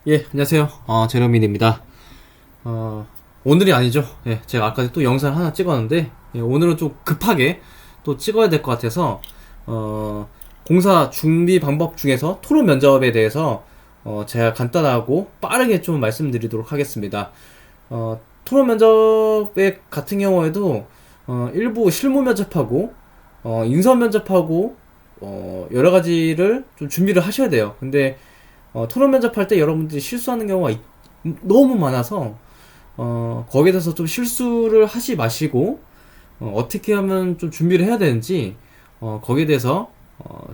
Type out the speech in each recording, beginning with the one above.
예, 안녕하세요. 제로민입니다. 오늘이 아니죠. 예, 제가 아까 또 영상을 하나 찍었는데, 예, 오늘은 좀 급하게 또 찍어야 될 것 같아서, 공사 준비 방법 중에서 토론 면접에 대해서, 제가 간단하고 빠르게 좀 말씀드리도록 하겠습니다. 토론 면접에 같은 경우에도, 일부 실무 면접하고, 인선 면접하고, 여러 가지를 좀 준비를 하셔야 돼요. 근데, 토론 면접할 때 여러분들이 실수하는 경우가 너무 많아서 거기에 대해서 좀 실수를 하지 마시고 떻게 하면 좀 준비를 해야 되는지 거기에 대해서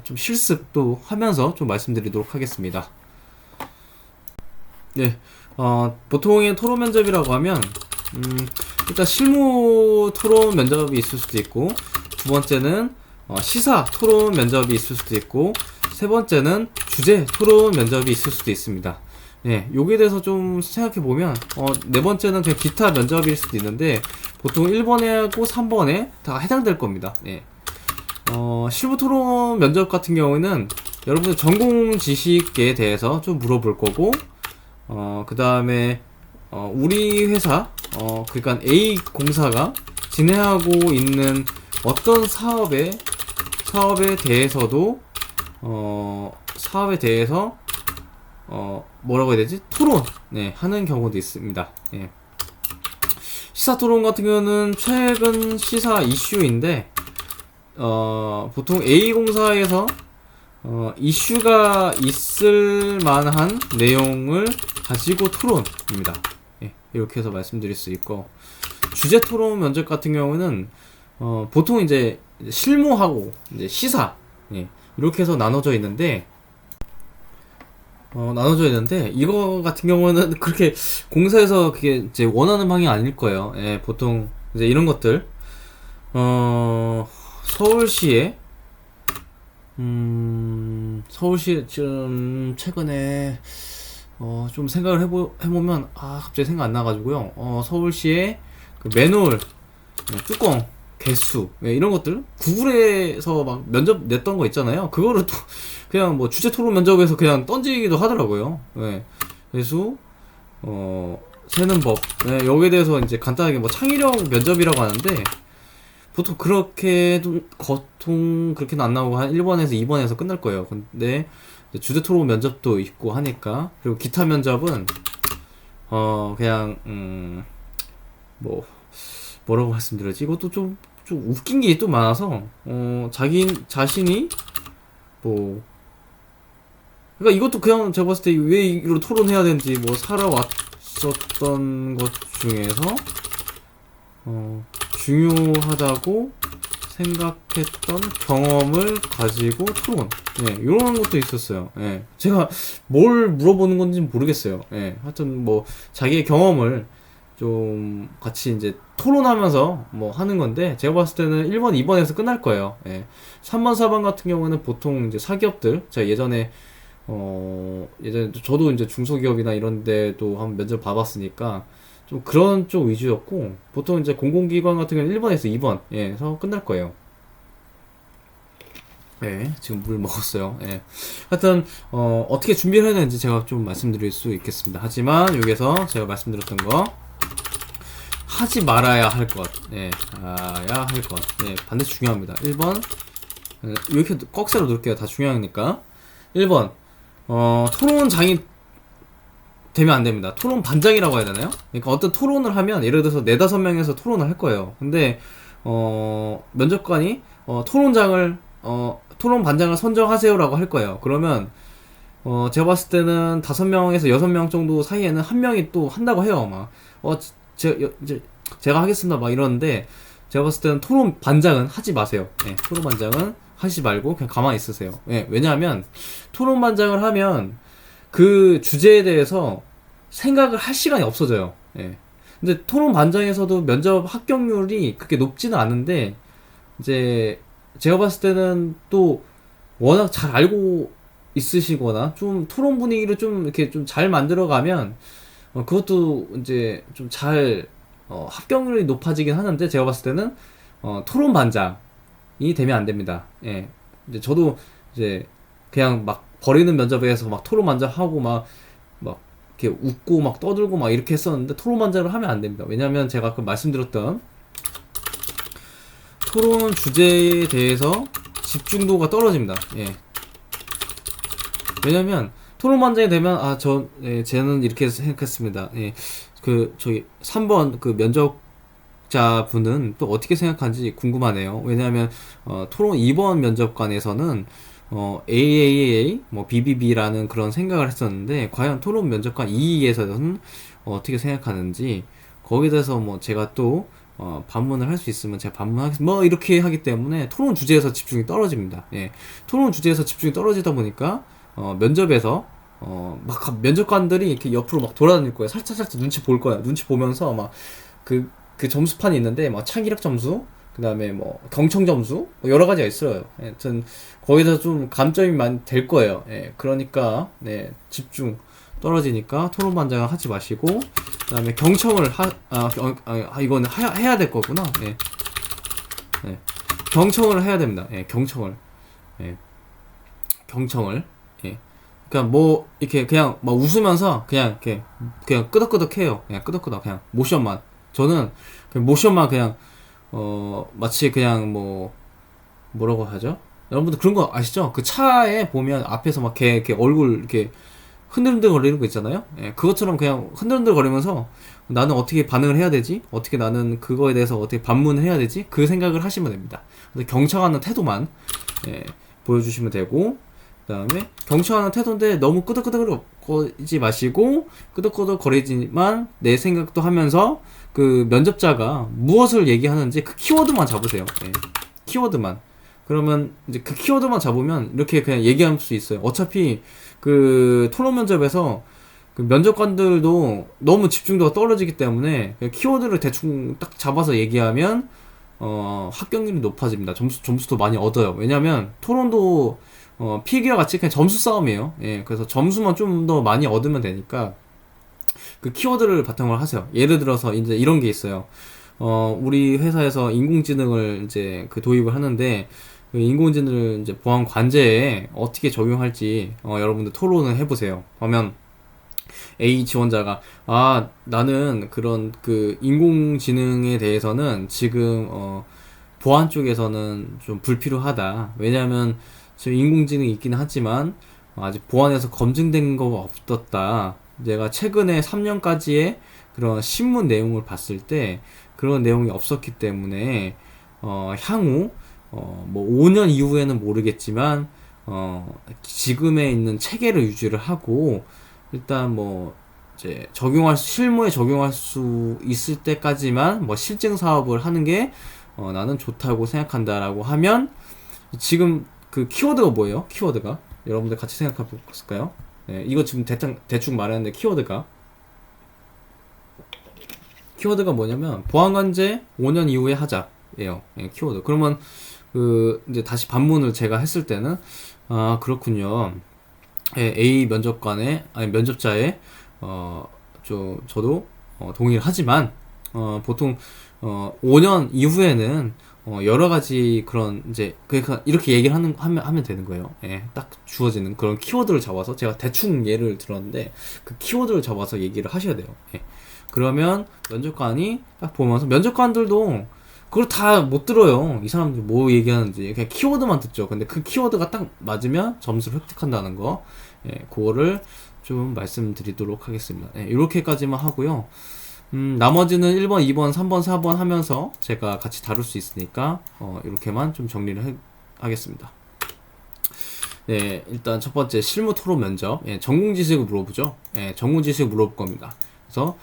좀 실습도 하면서 좀 말씀드리도록 하겠습니다. 네, 보통의 토론 면접이라고 하면 일단 실무 토론 면접이 있을 수도 있고, 두 번째는 시사 토론 면접이 있을 수도 있고, 세 번째는 주제 토론 면접이 있을 수도 있습니다. 예, 여기에 대해서 좀 생각해 보면, 네 번째는 그냥 기타 면접일 수도 있는데, 보통 1번하고 3번에 다 해당될 겁니다. 예. 실무 토론 면접 같은 경우에는 여러분의 전공 지식에 대해서 좀 물어볼 거고, 그 다음에, 우리 회사, 그러니까 A 공사가 진행하고 있는 어떤 사업에 대해서도 사업에 대해서 뭐라고 해야 되지? 토론 네, 하는 경우도 있습니다. 예. 시사 토론 같은 경우는 최근 시사 이슈인데 보통 A공사에서 이슈가 있을 만한 내용을 가지고 토론입니다. 예, 이렇게 해서 말씀드릴 수 있고, 주제 토론 면접 같은 경우는 보통 이제 실무하고 이제 시사, 예, 이렇게 해서 나눠져 있는데 이거 같은 경우는 그렇게 공사에서 그게 이제 원하는 방향이 아닐 거예요. 예, 보통 이제 이런 것들 서울시에 서울시 지금 최근에 좀 생각을 해보면 갑자기 생각 안 나가지고요. 서울시에 그 맨홀 뚜껑 개수, 예, 이런 것들 구글에서 막 면접 냈던 거 있잖아요. 그거를 또 그냥 뭐 주제 토론 면접에서 그냥 던지기도 하더라고요. 예. 개수 세는 법, 예, 여기에 대해서 이제 간단하게 뭐 창의력 면접이라고 하는데, 보통 그렇게는 안 나오고 한 1번에서 2번에서 끝날 거예요. 근데 주제 토론 면접도 있고 하니까, 그리고 기타 면접은 그냥 뭐라고 말씀드려야지? 이것도 좀 웃긴 게 또 많아서, 자신이, 그러니까 이것도 그냥 제가 봤을 때 왜 이로 토론해야 되는지, 뭐, 살아왔었던 것 중에서, 중요하다고 생각했던 경험을 가지고 토론. 예, 이런 것도 있었어요. 예. 제가 뭘 물어보는 건지 모르겠어요. 예. 하여튼 뭐, 자기의 경험을 좀 같이 이제 토론하면서 뭐 하는 건데, 제가 봤을 때는 1번, 2번에서 끝날 거예요. 예. 3번, 4번 같은 경우는 보통 이제 사기업들, 제가 예전에 저도 이제 중소기업이나 이런 데도 한번 면접 봐봤으니까 좀 그런 쪽 위주였고, 보통 이제 공공기관 같은 경우는 1번에서 2번, 예, 해서 끝날 거예요. 예, 지금 물 먹었어요. 예. 하여튼, 어떻게 준비를 해야 되는지 제가 좀 말씀드릴 수 있겠습니다. 하지만, 여기서 제가 말씀드렸던 거, 하지 말아야 할 것. 예, 알아야 할 것. 예, 반드시 중요합니다. 1번, 이렇게 꺽쇠로 놓을게요. 다 중요하니까. 1번, 토론장이 되면 안 됩니다. 토론 반장이라고 해야 되나요? 그러니까 어떤 토론을 하면, 예를 들어서 4-5명에서 토론을 할 거예요. 근데, 면접관이, 토론 반장을 선정하세요라고 할 거예요. 그러면, 제가 봤을 때는 5명에서 6명 정도 사이에는 한 명이 또 한다고 해요. 막, 제가 하겠습니다. 막 이러는데, 제가 봤을 때는 토론 반장은 하지 마세요. 예, 토론 반장은 하지 말고 그냥 가만히 있으세요. 예, 왜냐하면, 토론 반장을 하면 그 주제에 대해서 생각을 할 시간이 없어져요. 예. 근데 토론 반장에서도 면접 합격률이 그렇게 높지는 않은데, 이제 제가 봤을 때는 또 워낙 잘 알고 있으시거나 좀 토론 분위기를 좀 이렇게 좀 잘 만들어가면 그것도 이제 좀 잘 합격률이 높아지긴 하는데, 제가 봤을 때는 토론 반장이 되면 안 됩니다. 예. 이제 저도 이제 그냥 막 버리는 면접에서 막 토론 반장하고 막 이렇게 웃고 막 떠들고 막 이렇게 했었는데 토론만장을 하면 안 됩니다. 왜냐면 제가 아까 말씀드렸던 토론 주제에 대해서 집중도가 떨어집니다. 예. 왜냐면 토론만장이 되면 쟤는 이렇게 생각했습니다. 예. 저기 3번 그 면접자분은 또 어떻게 생각하는지 궁금하네요. 왜냐하면 토론 2번 면접관에서는 AAA 뭐 BBB라는 그런 생각을 했었는데 과연 토론 면접관 2에서는 어떻게 생각하는지 거기에 대해서 뭐 제가 또 반문을 할 수 있으면 제가 반문하겠습니다. 뭐 이렇게 하기 때문에 토론 주제에서 집중이 떨어집니다. 예. 토론 주제에서 집중이 떨어지다 보니까 면접에서 막 면접관들이 이렇게 옆으로 막 돌아다닐 거예요. 살짝 눈치 볼 거야. 눈치 보면서 막 그 점수판이 있는데 막 창의력 점수, 그 다음에 뭐 경청 점수, 뭐 여러 가지가 있어요. 예, 하여튼 거기서 좀 감점이 많이 될 거예요. 예, 그러니까 네, 집중 떨어지니까 토론반장을 하지 마시고, 그 다음에 경청을 이거는 해야 될 거구나. 예. 예. 경청을 해야 됩니다. 예, 경청을. 예. 경청을. 예. 그냥 뭐 이렇게 그냥 막 웃으면서 그냥 끄덕끄덕 해요. 그냥 끄덕끄덕 그냥 모션만. 저는 그냥 모션만 그냥 마치 그냥 뭐라고 하죠? 여러분들 그런 거 아시죠? 그 차에 보면 앞에서 막 이렇게 얼굴 이렇게 흔들흔들 거리는 거 있잖아요? 예, 그것처럼 그냥 흔들흔들 거리면서 나는 어떻게 반응을 해야 되지? 어떻게 나는 그거에 대해서 어떻게 반문을 해야 되지? 그 생각을 하시면 됩니다. 경청하는 태도만 보여주시면 되고, 그 다음에 경청하는 태도인데 너무 끄덕끄덕거리지 마시고 끄덕끄덕거리지만 내 생각도 하면서 그 면접자가 무엇을 얘기하는지 그 키워드만 잡으세요. 예. 키워드만. 그러면 이제 그 키워드만 잡으면 이렇게 그냥 얘기할 수 있어요. 어차피 그 토론 면접에서 그 면접관들도 너무 집중도가 떨어지기 때문에 키워드를 대충 딱 잡아서 얘기하면 합격률이 높아집니다. 점수도 많이 얻어요. 왜냐면 토론도 필기와 같이 그냥 점수 싸움이에요. 예, 그래서 점수만 좀 더 많이 얻으면 되니까 그 키워드를 바탕으로 하세요. 예를 들어서 이제 이런 게 있어요. 우리 회사에서 인공지능을 이제 도입을 하는데 그 인공지능을 이제 보안 관제에 어떻게 적용할지 여러분들 토론을 해보세요. 그러면 A 지원자가 나는 그런 그 인공지능에 대해서는 지금 보안 쪽에서는 좀 불필요하다. 왜냐하면 지금 인공지능이 있긴 하지만 아직 보안에서 검증된 거가 없었다. 내가 최근에 3년까지의 그런 신문 내용을 봤을 때 그런 내용이 없었기 때문에 향후 뭐 5년 이후에는 모르겠지만 지금에 있는 체계를 유지를 하고 일단 뭐 이제 실무에 적용할 수 있을 때까지만 뭐 실증 사업을 하는 게 나는 좋다고 생각한다라고 하면 지금 그 키워드가 뭐예요? 키워드가 여러분들 같이 생각해 볼까요? 네, 이거 지금 대충 말했는데 키워드가 뭐냐면 보안관제 5년 이후에 하자예요. 예, 키워드. 그러면 이제 다시 반문을 제가 했을 때는 그렇군요. 예, A 면접자의 저도 동의를 하지만 보통 5년 이후에는 여러 가지 그런 이제 그러니까 이렇게 얘기를 하면 되는 거예요. 예, 딱 주어지는 그런 키워드를 잡아서 제가 대충 예를 들었는데 그 키워드를 잡아서 얘기를 하셔야 돼요. 예. 그러면 면접관이 딱 보면서 면접관들도 그걸 다 못 들어요. 이 사람들이 뭐 얘기하는지 그냥 키워드만 듣죠. 근데 그 키워드가 딱 맞으면 점수를 획득한다는 거, 그거를 좀 말씀드리도록 하겠습니다. 이렇게까지만 하고요. 나머지는 1번, 2번, 3번, 4번 하면서 제가 같이 다룰 수 있으니까 이렇게만 좀 정리를 하겠습니다. 네, 일단 첫 번째 실무 토론 면접. 전공 지식을 물어보죠. 전공 지식을 물어볼 겁니다. 그래서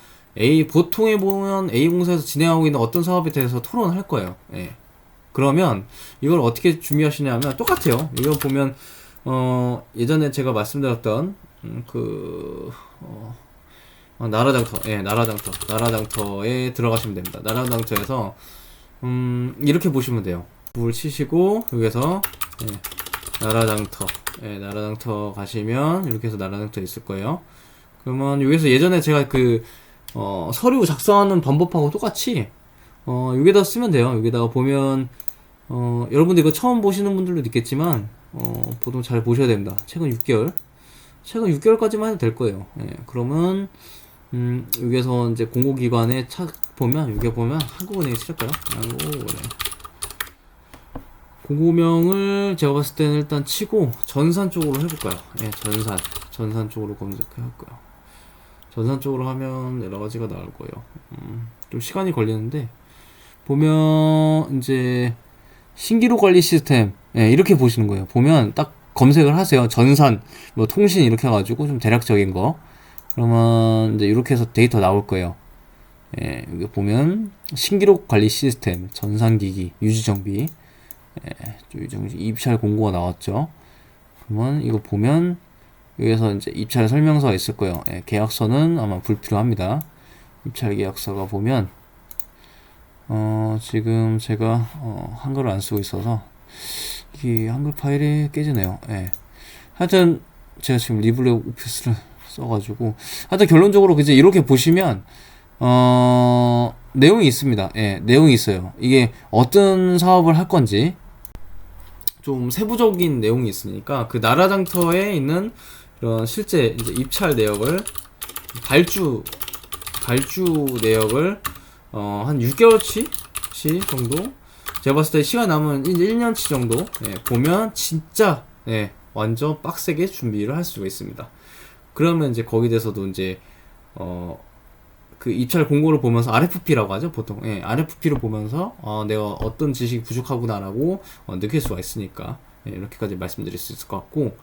보통에 보면 A공사에서 진행하고 있는 어떤 사업에 대해서 토론을 할 거예요. 그러면 이걸 어떻게 준비하시냐면 똑같아요. 이거 보면 예전에 제가 말씀드렸던 나라장터에 들어가시면 됩니다. 나라장터에서 이렇게 보시면 돼요. 물 치시고 여기서 나라장터 가시면 이렇게 해서 나라장터 있을 거예요. 그러면 여기서 예전에 제가 서류 작성하는 방법하고 똑같이 여기다 쓰면 돼요. 여기다가 보면 여러분들 이거 처음 보시는 분들도 있겠지만 보통 잘 보셔야 됩니다. 최근 6개월 최근 6개월까지만 해도 될 거예요. 예, 그러면 여기에서 이제 공고기관에 보면 여기 보면 한국은행이 칠할까요? 한국은행 공고명을 제가 봤을 때는 일단 치고 전산 쪽으로 해볼까요? 예, 전산 쪽으로 검색해볼까요? 전산 쪽으로 하면 여러 가지가 나올 거예요. 좀 시간이 걸리는데 보면 이제 신기록 관리 시스템, 예, 이렇게 보시는 거예요. 보면 딱 검색을 하세요. 전산, 뭐 통신 이렇게 해가지고 좀 대략적인 거. 그러면 이제 이렇게 해서 데이터 나올 거예요. 예, 여기 보면 신기록 관리 시스템, 전산기기, 유지정비, 예, 유지정비 입찰 공고가 나왔죠. 그러면 이거 보면 여기서 이제 입찰 설명서가 있을 거예요. 예, 계약서는 아마 불필요합니다. 입찰 계약서가 보면 지금 제가 한글을 안 쓰고 있어서 이 한글 파일이 깨지네요. 예. 하여튼 제가 지금 리블레 오피스를 써가지고 하여튼 결론적으로 이제 이렇게 보시면 내용이 있습니다. 예, 내용이 있어요. 이게 어떤 사업을 할 건지 좀 세부적인 내용이 있으니까 그 나라장터에 있는 이런 실제 이제 입찰 내역을 발주 내역을 한 6개월치 정도 제가 봤을 때 시간 남은 이제 1년치 정도 보면 진짜 완전 빡세게 준비를 할 수가 있습니다. 그러면 이제 거기에 대해서도 이제 그 입찰 공고를 보면서 RFP라고 하죠 보통. RFP를 보면서 내가 어떤 지식이 부족하구나라고 느낄 수가 있으니까 이렇게까지 말씀드릴 수 있을 것 같고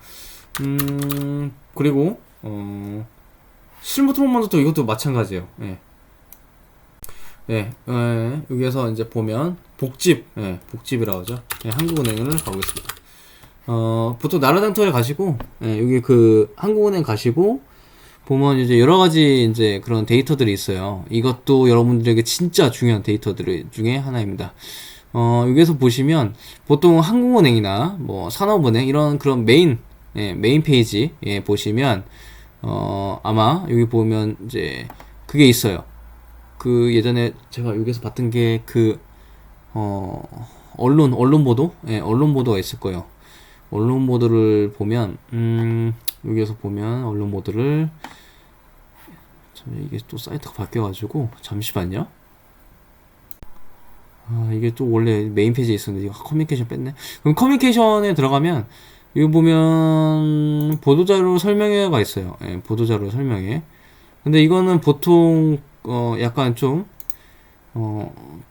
그리고 실무 트롯먼도 이것도 마찬가지예요. 여기에서 이제 보면 복집이라고 하죠. 한국은행을 가고 있습니다. 보통 나라장터에 가시고 여기 그 한국은행 가시고 보면 이제 여러 가지 이제 그런 데이터들이 있어요. 이것도 여러분들에게 진짜 중요한 데이터들 중에 하나입니다. 여기에서 보시면 보통 한국은행이나 뭐 산업은행 이런 그런 메인 페이지 보시면 아마 여기 보면 이제 그게 있어요. 그 예전에 제가 여기서 봤던 게 그 언론 보도가 있을 거예요. 언론 보도를 보면 여기에서 보면 언론 보도를 이게 또 사이트가 바뀌어가지고 잠시만요. 이게 또 원래 메인 페이지에 있었는데 이거 커뮤니케이션 뺐네. 그럼 커뮤니케이션에 들어가면 여기 보면 보도자료 설명회가 있어요. 보도자료 설명회. 근데 이거는 보통 약간 좀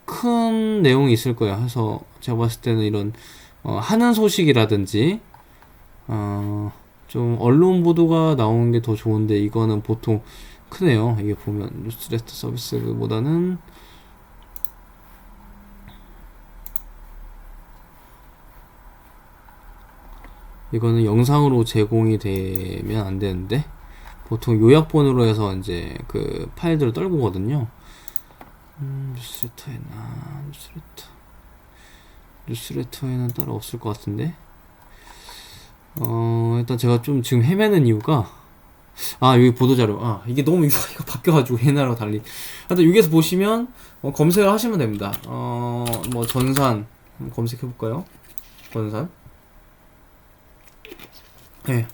큰 내용이 있을 거예요. 해서 제가 봤을 때는 이런 하는 소식이라든지 좀 언론 보도가 나오는 게 더 좋은데 이거는 보통 크네요. 이게 보면 뉴스레터 서비스보다는 이거는 영상으로 제공이 되면 안 되는데 보통 요약본으로 해서 이제 그 파일들을 떨구거든요. 뉴스레터에는 따로 없을 것 같은데 일단 제가 좀 지금 헤매는 이유가 여기 보도자료 이게 너무 UI가 바뀌어가지고 옛날하고 달리 하여튼 여기에서 보시면 검색을 하시면 됩니다. 뭐 전산 검색해볼까요?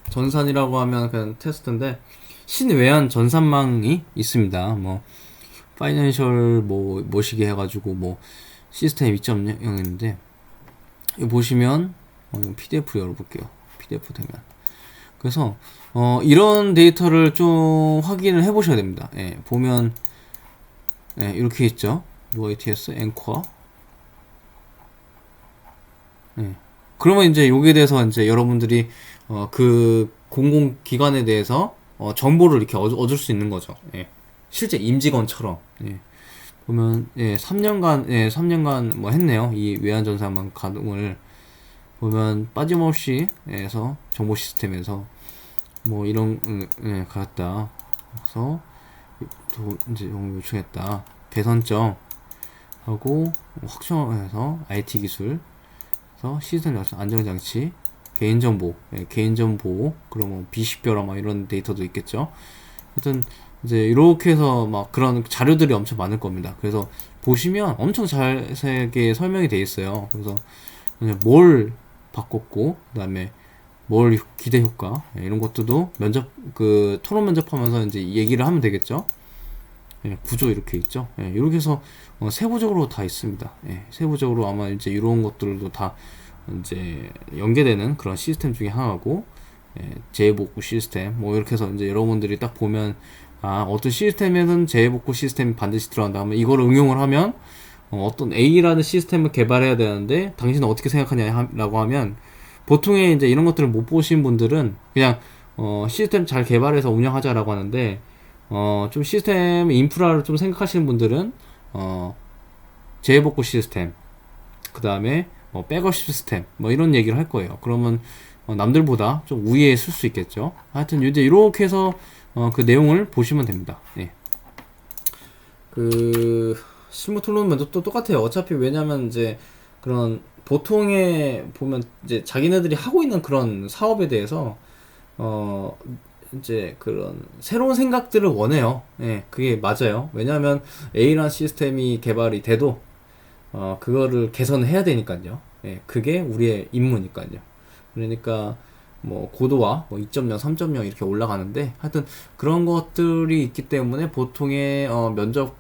전산이라고 하면 그냥 테스트인데 신외환 전산망이 있습니다. 뭐 파이낸셜 뭐시기 해가지고 뭐 시스템 2.0인데 이거 보시면 PDF 열어볼게요. PDF 되면 그래서 이런 데이터를 좀 확인을 해보셔야 됩니다. 보면 이렇게 있죠. UITS 앵커. 그러면 이제 여기에 대해서 이제 여러분들이 그 공공기관에 대해서 정보를 이렇게 얻을 수 있는 거죠. 실제 임직원처럼. 보면 3년간 뭐 했네요. 이 외환전산망 가동을 보면 빠짐없이 해서 정보 시스템에서 뭐 이런 갔다. 그래서 이제 요청했다. 개선점 하고 확정해서 IT 기술 그래서 시스템 안전장치 개인정보 보호 그러면 비식별화 막 이런 데이터도 있겠죠. 하여튼 이제 이렇게 해서 막 그런 자료들이 엄청 많을 겁니다. 그래서 보시면 엄청 자세하게 설명이 돼 있어요. 그래서 그냥 뭘 바꿨고 그다음에 기대 효과, 이런 것들도 토론 면접하면서 이제 얘기를 하면 되겠죠. 구조 이렇게 있죠. 이렇게 해서 세부적으로 다 있습니다. 세부적으로 아마 이제 이런 것들도 다 이제 연계되는 그런 시스템 중에 하나고, 재해복구 시스템 뭐 이렇게 해서 이제 여러분들이 딱 보면 어떤 시스템에는 재해복구 시스템이 반드시 들어간다 하면 이걸 응용을 하면 어떤 A라는 시스템을 개발해야 되는데 당신은 어떻게 생각하냐라고 하면, 보통의 이제 이런 것들을 못 보신 분들은 그냥 시스템 잘 개발해서 운영하자라고 하는데, 좀 시스템 인프라를 좀 생각하시는 분들은 재해복구 시스템, 그 다음에 백업 시스템 뭐 이런 얘기를 할 거예요. 그러면 남들보다 좀 우위에 쓸 수 있겠죠. 하여튼 이제 이렇게 해서 그 내용을 보시면 됩니다. 그 실무 토론 면접도 똑같아요. 어차피 왜냐면 이제 그런 보통에 보면 이제 자기네들이 하고 있는 그런 사업에 대해서 이제 그런 새로운 생각들을 원해요. 그게 맞아요. 왜냐하면 A라는 시스템이 개발이 돼도 그거를 개선해야 되니까요. 그게 우리의 임무니까요. 그러니까 뭐 고도와 뭐 2.0, 3.0 이렇게 올라가는데, 하여튼 그런 것들이 있기 때문에 보통의 면접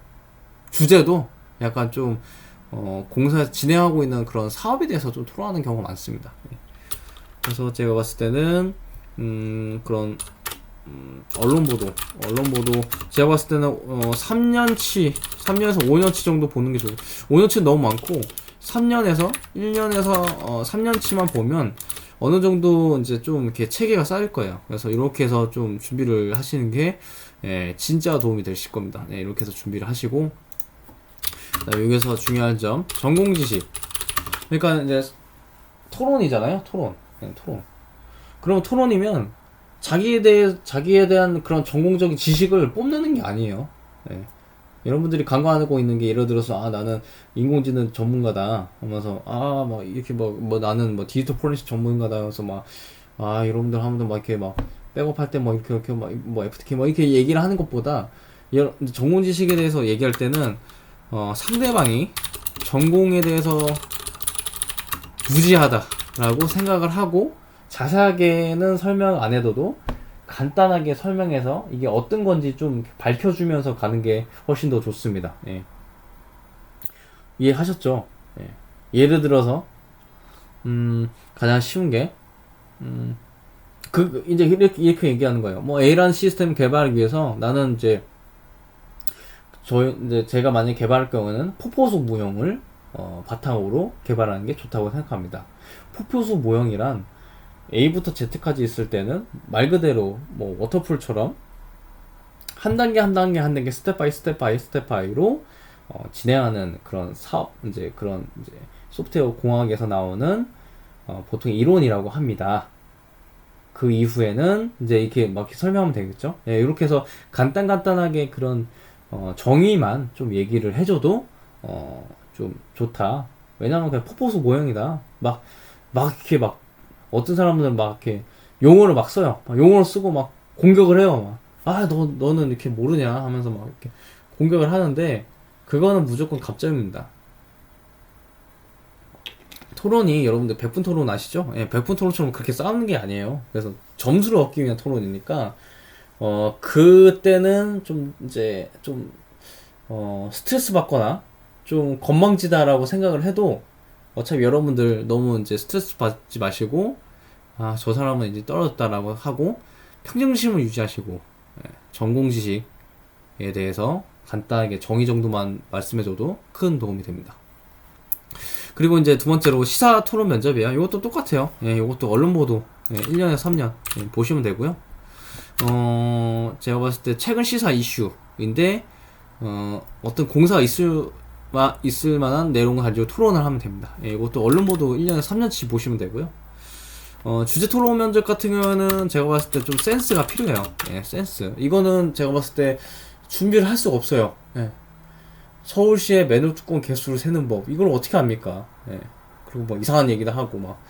주제도 약간 좀 공사 진행하고 있는 그런 사업에 대해서 좀 토론하는 경우가 많습니다. 그래서 제가 봤을 때는 그런 언론 보도 제가 봤을 때는 3년에서 5년치 정도 보는 게 좋아요. 5년치 너무 많고 3년에서 1년에서 3년치만 보면 어느 정도 이제 좀 이렇게 체계가 쌓일 거예요. 그래서 이렇게 해서 좀 준비를 하시는 게 진짜 도움이 되실 겁니다. 이렇게 해서 준비를 하시고, 여기서 중요한 점, 전공 지식. 그러니까 이제 토론이잖아요. 토론. 그럼 토론이면 자기에 대한 그런 전공적인 지식을 뽐내는 게 아니에요. 여러분들이 간과하고 있는 게, 예를 들어서 나는 인공지능 전문가다 하면서 막 이렇게 뭐 나는 뭐 디지털 포렌식 전문가다 해서 막 여러분들 하면 막 이렇게 막 백업할 때 뭐 이렇게 뭐 FTK 뭐 이렇게 얘기를 하는 것보다, 전공 지식에 대해서 얘기할 때는 상대방이 전공에 대해서 무지하다라고 생각을 하고 자세하게는 설명 안 해도 간단하게 설명해서 이게 어떤 건지 좀 밝혀주면서 가는 게 훨씬 더 좋습니다. 이해하셨죠? 예를 들어서 가장 쉬운 게 이제 이렇게 얘기하는 거예요. 뭐 A라는 시스템 개발을 위해서 나는 이제 제가 만약 개발할 경우는 포포수 모형을 바탕으로 개발하는 게 좋다고 생각합니다. 포포수 모형이란 A부터 Z까지 있을 때는 말 그대로 뭐 워터풀처럼 한 단계 스텝 바이로 진행하는 그런 사업, 이제 그런 이제 소프트웨어 공학에서 나오는 보통 이론이라고 합니다. 그 이후에는 이제 이렇게 막 설명하면 되겠죠. 이렇게 해서 간단하게 그런 정의만 좀 얘기를 해줘도 좀 좋다. 왜냐면 그냥 포포수 모형이다. 막 이렇게 막 어떤 사람들은 막 이렇게 용어를 막 써요. 용어를 쓰고 막 공격을 해요. 너는 이렇게 모르냐 하면서 막 이렇게 공격을 하는데, 그거는 무조건 갑점입니다. 토론이 여러분들 100분 토론 아시죠? 100분 토론처럼 그렇게 싸우는 게 아니에요. 그래서 점수를 얻기 위한 토론이니까 그때는 좀 이제 좀 스트레스 받거나 좀 건망지다라고 생각을 해도 어차피 여러분들 너무 이제 스트레스 받지 마시고, 저 사람은 이제 떨어졌다라고 하고 평정심을 유지하시고, 전공 지식에 대해서 간단하게 정의 정도만 말씀해줘도 큰 도움이 됩니다. 그리고 이제 두 번째로 시사 토론 면접이에요. 이것도 똑같아요. 이것도 언론 보도 1년에서 3년 보시면 되고요. 제가 봤을 때 최근 시사 이슈인데 어떤 공사가 있을 만한 내용을 가지고 토론을 하면 됩니다. 이것도 언론 보도 1년에 3년치 보시면 되고요. 주제 토론 면접 같은 경우는 제가 봤을 때 좀 센스가 필요해요. 센스. 이거는 제가 봤을 때 준비를 할 수가 없어요. 서울시의 맨홀 뚜껑 개수를 세는 법, 이걸 어떻게 합니까? 그리고 뭐 이상한 얘기도 하고 막.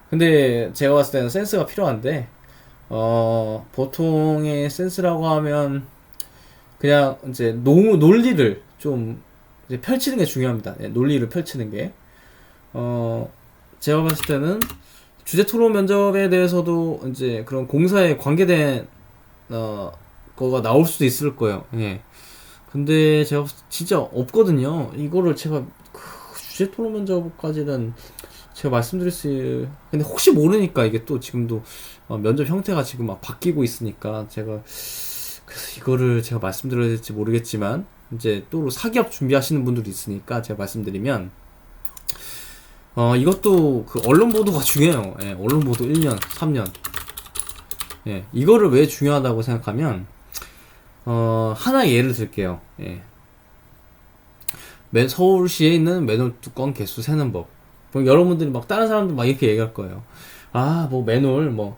근데 제가 봤을 때는 센스가 필요한데, 보통의 센스라고 하면 그냥 이제 논리를 좀 이제 펼치는 게 중요합니다. 논리를 펼치는 게. 제가 봤을 때는 주제 토론 면접에 대해서도 이제 그런 공사에 관계된 거가 나올 수도 있을 거예요. 예. 근데 제가 진짜 없거든요. 이거를 제가 주제 토론 면접까지는 제가 말씀드릴 수, 근데 혹시 모르니까 이게 또 지금도 면접 형태가 지금 막 바뀌고 있으니까 제가 그래서 이거를 제가 말씀드려야 될지 모르겠지만 이제 또 사기업 준비하시는 분들이 있으니까 제가 말씀드리면 이것도 그 언론 보도가 중요해요. 예, 언론 보도 1년, 3년. 예, 이거를 왜 중요하다고 생각하면 하나의 예를 들게요. 예. 서울시에 있는 맨홀 뚜껑 개수 세는 법. 그럼 여러분들이 막 다른 사람들 막 이렇게 얘기할 거예요. 아, 뭐 맨홀 뭐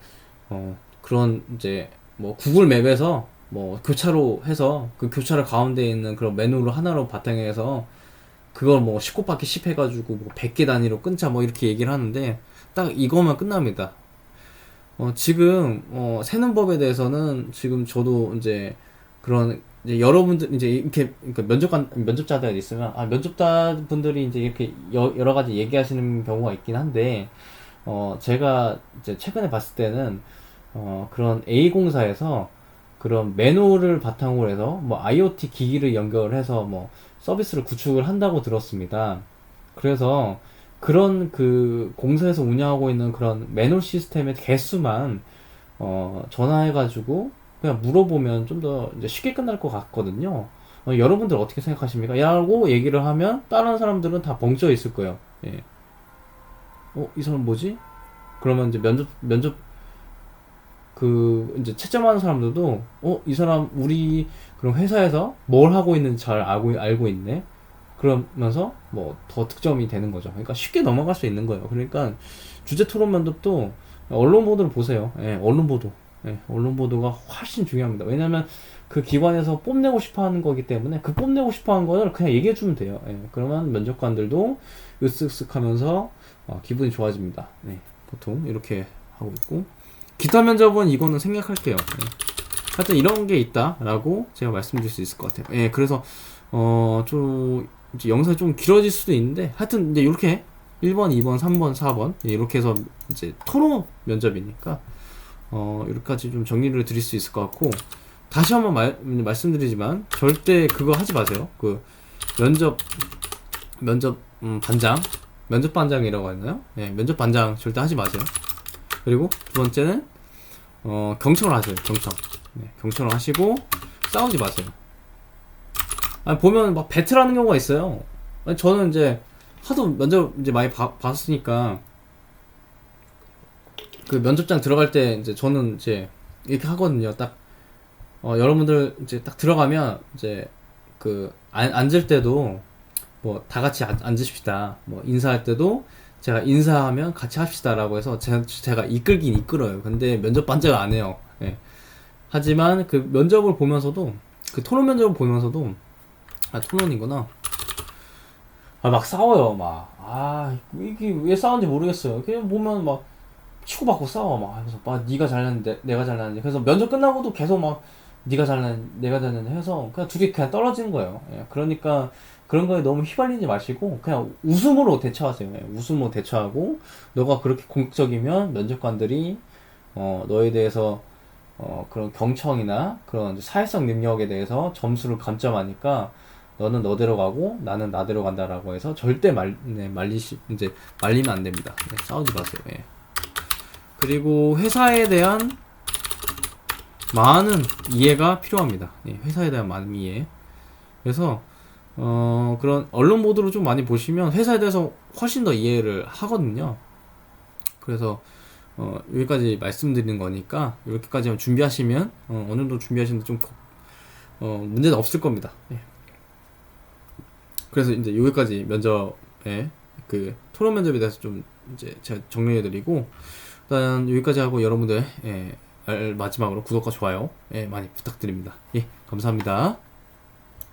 그런 이제 뭐 구글 맵에서 뭐 교차로 해서 그 교차로 가운데 있는 그런 맨홀을 하나로 바탕에서 그걸 뭐 10곱하기 10 해가지고 뭐 100개 단위로 끊자 뭐 이렇게 얘기를 하는데 딱 이거만 끝납니다. 지금 세는 법에 대해서는 지금 저도 이제 그런 이제 여러분들 이제 이렇게 그러니까 면접자들 있으면 면접자 분들이 이제 이렇게 여러 가지 얘기하시는 경우가 있긴 한데 제가 이제 최근에 봤을 때는 그런 A공사에서 그런 매뉴얼을 바탕으로 해서 뭐 IoT 기기를 연결해서 뭐 서비스를 구축을 한다고 들었습니다. 그래서 그런 그 공사에서 운영하고 있는 그런 매뉴얼 시스템의 개수만 전화해가지고 그냥 물어보면 좀 더 이제 쉽게 끝날 것 같거든요. 여러분들 어떻게 생각하십니까? 라고 얘기를 하면 다른 사람들은 다 벙쪄 있을 거예요. 예. 이 사람 뭐지? 그러면 이제 면접 그 이제 채점하는 사람들도 이 사람 우리 그런 회사에서 뭘 하고 있는지 잘 알고 있네. 그러면서 뭐 더 득점이 되는 거죠. 그러니까 쉽게 넘어갈 수 있는 거예요. 그러니까 주제 토론 면접도 언론 보도를 보세요. 예, 언론 보도. 예, 언론 보도가 훨씬 중요합니다. 왜냐면 그 기관에서 뽐내고 싶어 하는 거기 때문에 그 뽐내고 싶어 하는 거를 그냥 얘기해 주면 돼요. 예, 그러면 면접관들도 으쓱쓱 하면서 기분이 좋아집니다. 예, 보통 이렇게 하고 있고 기타 면접은 이거는 생략할게요. 예. 하여튼 이런 게 있다라고 제가 말씀드릴 수 있을 것 같아요. 예, 그래서 좀 이제 영상이 좀 길어질 수도 있는데 하여튼 이제 이렇게 1번, 2번, 3번, 4번 이렇게 해서 이제 토론 면접이니까 여기까지 좀 정리를 드릴 수 있을 것 같고 다시 한번 말씀드리지만 절대 그거 하지 마세요. 그 면접 반장 면접 반장이라고 하나요? 예, 면접 반장 절대 하지 마세요. 그리고 두 번째는 경청을 하세요. 경청을 하시고 싸우지 마세요. 보면 막 배틀하는 경우가 있어요. 저는 이제 하도 면접 이제 많이 봤으니까 그 면접장 들어갈 때 이제 저는 이제 이렇게 하거든요. 딱 여러분들 이제 딱 들어가면 이제 그 앉을 때도 뭐 다 같이 앉으십시다. 뭐 인사할 때도 제가 인사하면 같이 합시다라고 해서 제가 이끌긴 이끌어요. 근데 면접 반장을 안 해요. 예. 하지만 그 면접을 보면서도 그 토론 면접을 보면서도 토론이구나. 막 싸워요. 이게 왜 싸우는지 모르겠어요. 그냥 보면 막 치고받고 싸워. 그래서 네가 잘났는데 내가 잘났는데 그래서 면접 끝나고도 계속 막 네가 잘났는데 내가 잘났는데 해서 그냥 둘이 그냥 떨어지는 거예요. 예. 그러니까 그런 거에 너무 휘말리지 마시고 그냥 웃음으로 대처하세요. 예. 웃음으로 대처하고 너가 그렇게 공격적이면 면접관들이 너에 대해서 그런 경청이나 그런 사회성 능력에 대해서 점수를 감점하니까 너는 너대로 가고 나는 나대로 간다라고 해서 절대 말리면 안 됩니다. 네, 싸우지 마세요. 예. 그리고 회사에 대한 많은 이해가 필요합니다. 예, 회사에 대한 많은 이해. 그래서 그런 언론 보도를 좀 많이 보시면 회사에 대해서 훨씬 더 이해를 하거든요. 그래서 여기까지 말씀드리는 거니까 이렇게까지만 준비하시면 어느 정도 준비하시는데 좀 문제는 없을 겁니다. 예. 그래서 이제 여기까지 면접에 그 토론 면접에 대해서 좀 이제 제가 정리해드리고 일단 여기까지 하고 여러분들 마지막으로 구독과 좋아요 많이 부탁드립니다. 예, 감사합니다.